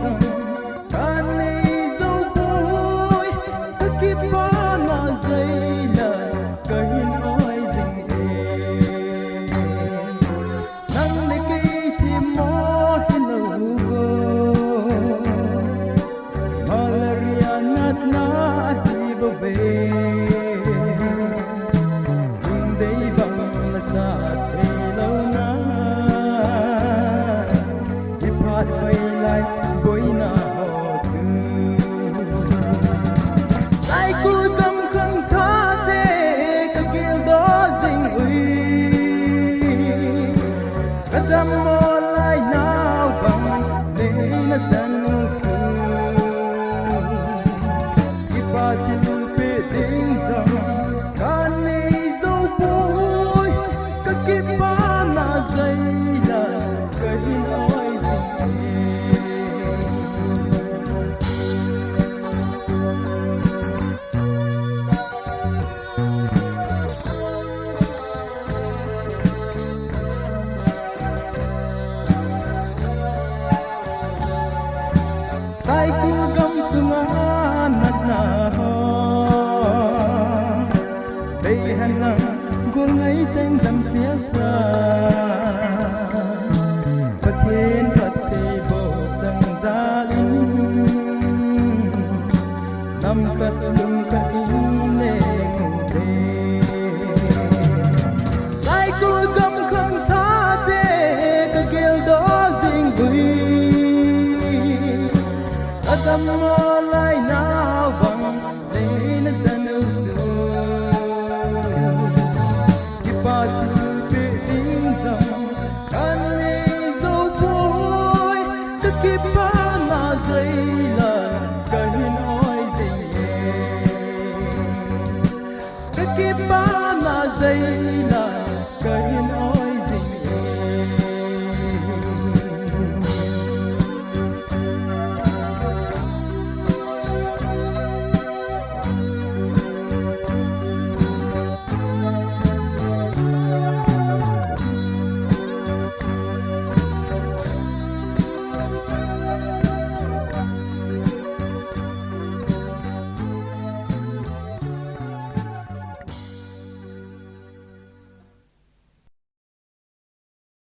rằng can này dấu bối cứ kiếp ba na dây là cây nói dình đề nắng này cây thì mò lâu go malaria nát na hi bờ về đừng đây bằng là xa thế lâu na đi phát quay lại bối na họ chữ Saikul cầm khăng tha thế cả kiều đó dình uy cả đam mô lại nào bằng để nó dân sự khi phát hiện biết đến rằng can này dấu bối cả kiếp ba na dây là cây nói gì Saikul gam sunga nat na ho đây hàn lăng gol ngay tranh đầm xía cha Phật thiên Phật thì bộ rằng gia linh năm khất lưng khất in lệ ngủ đê Saikul gam khăng tha thế cả kiều đó dình bụi Adam